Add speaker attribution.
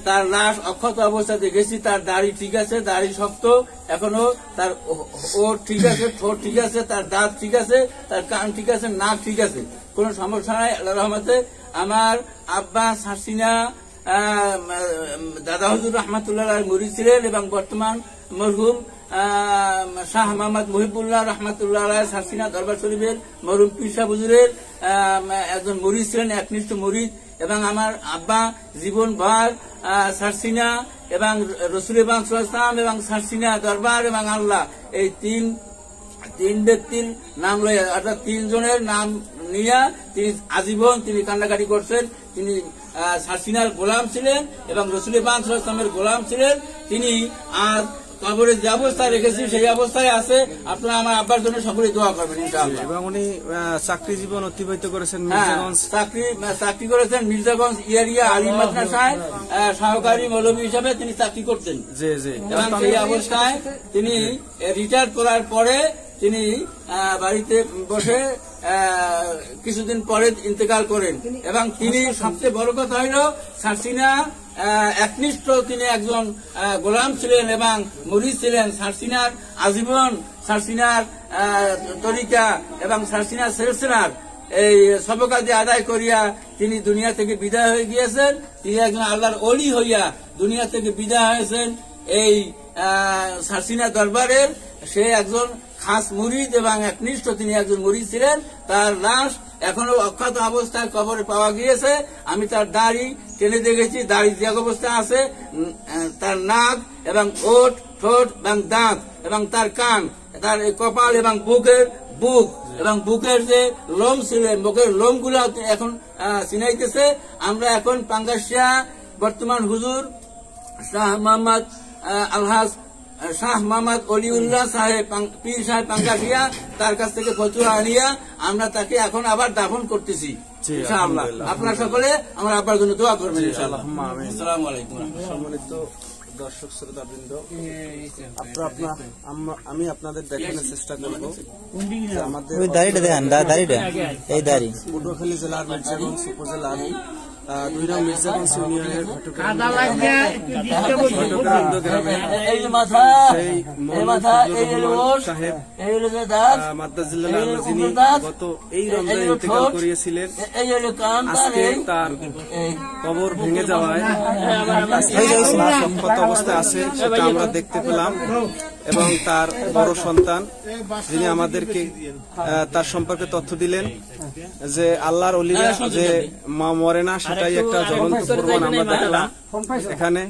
Speaker 1: তার লাশ অক্ষত অবস্থা দেখেছি। তার দাড়ি ঠিক আছে, দাড়ি শক্ত এখনো, তার ওর ঠিক আছে, ঠোঁট ঠিক আছে, তার দাঁত ঠিক আছে, তার কান ঠিক আছে, নাক ঠিক আছে, কোন সমস্যা নাই আল্লাহর রহমতে। আমার আব্বা সারসিনা দাদা হুজুর রহমাতুল্লাহ মুরিদ ছিলেন এবং বর্তমান মরহুম শাহ মোহাম্মদ মুহিবুল্লাহ রহমাতুল্লাহ সারসিনা দরবার শরীফের মরহুম পীর সাহেব হুজুরের একজন মুরিদ ছিলেন, একনিষ্ঠ মুরিদ। এবং আমার আব্বা জীবনভর সারসিনা এবং রসুল ইসলাম এবং সারসিনা দরবার এবং আল্লাহ এই তিন ব্যক্তির নাম লয়ে, অর্থাৎ 3 জনের নাম নিয়ে তিনি আজীবন তিনি কান্নাকাটি করছেন। তিনি সারসিনার গোলাম ছিলেন এবং রসুল ইসলামের গোলাম ছিলেন। তিনি আর কবরে যে অবস্থায় রেখেছি সেই অবস্থায় আছে। আপনারা আমার আব্বার জন্য সকলে দোয়া করবেন ইনশাআল্লাহ।
Speaker 2: এবং উনি চাকরি জীবন অতিবাহিত করেছেন
Speaker 1: চাকরি করেছেন মির্জাগঞ্জ এরিয়া আলিম মাদ্রাসায় সহকারী মৌলভী হিসাবে তিনি চাকরি করতেন। এবং সেই অবস্থায় তিনি রিটায়ার করার পরে তিনি বাড়িতে বসে কিছুদিন পরে ইন্তেকাল করেন। এবং তিনি সবচেয়ে বড় কথা হইল সারসিনা একনিষ্ঠ তিনি একজন গোলাম ছিলেন এবং মুরিদ ছিলেন। সারসিনার আজীবন সারসিনার তরিকা এবং সারসিনার সিলসিলার এই সবকাদি আদায় করিয়া তিনি দুনিয়া থেকে বিদায় হয়ে গিয়েছেন। তিনি একজন আল্লাহর ওলি হইয়া দুনিয়া থেকে বিদায় হয়েছেন এই সারসিনা দরবারের। সে একজন খাস মুরিদ এবং একনিষ্ঠ তিনি একজন মুরিদ ছিলেন। তার লাশ এখনো অক্ষত অবস্থায় কবরে পাওয়া গিয়েছে। আমি তার দাড়ি টেনে দেখেছি, দাড়ি যে অবস্থায় আছে, তার নাক এবং ওঠ, ঠোঁট এবং দাঁত এবং তার কান, তার কপাল এবং বুক এবং বুকের যে লোম ছিলেন, বুকের লোম গুলো এখন চিনাইতেছে। আমরা এখন পাঙ্গাসিয়া বর্তমান হুজুর শাহ মোহাম্মদ আলহাজ শাহ মোহাম্মদ অলিউল্লাহ সাহেব পীর সাহেব পাঙ্গাসিয়া, তার কাছ থেকে ফতুয়া আনিয়া আমরা তাকে এখন আবার দাফন করতেছি ইনশাআল্লাহ। আপনারা সকলে আমার আব্বার জন্য দোয়া করবেন ইনশাআল্লাহ। আসসালামু আলাইকুম।
Speaker 2: সম্মানিত দর্শক শ্রোতাবৃন্দ, আমি আপনাদের দেখানোর চেষ্টা করব আমাদের পটুয়াখালী জেলার মির্জাগঞ্জ উপজেলার 2 নং মির্জাগঞ্জ ইউনিয়নের গত এই রমজানে ইন্তেকাল করিয়েছিলেন। আজকে তার কবর ভেঙে যাওয়ায় অক্ষত অবস্থায় আছে সেটা আমরা দেখতে পেলাম। এবং তার বড় সন্তান যিনি আমাদেরকে তার সম্পর্কে তথ্য দিলেন যে আল্লাহর ওলিরা যে মা মরে না, সেটাই একটা জ্বলন্ত প্রমাণ আমরা দেখলাম এখানে।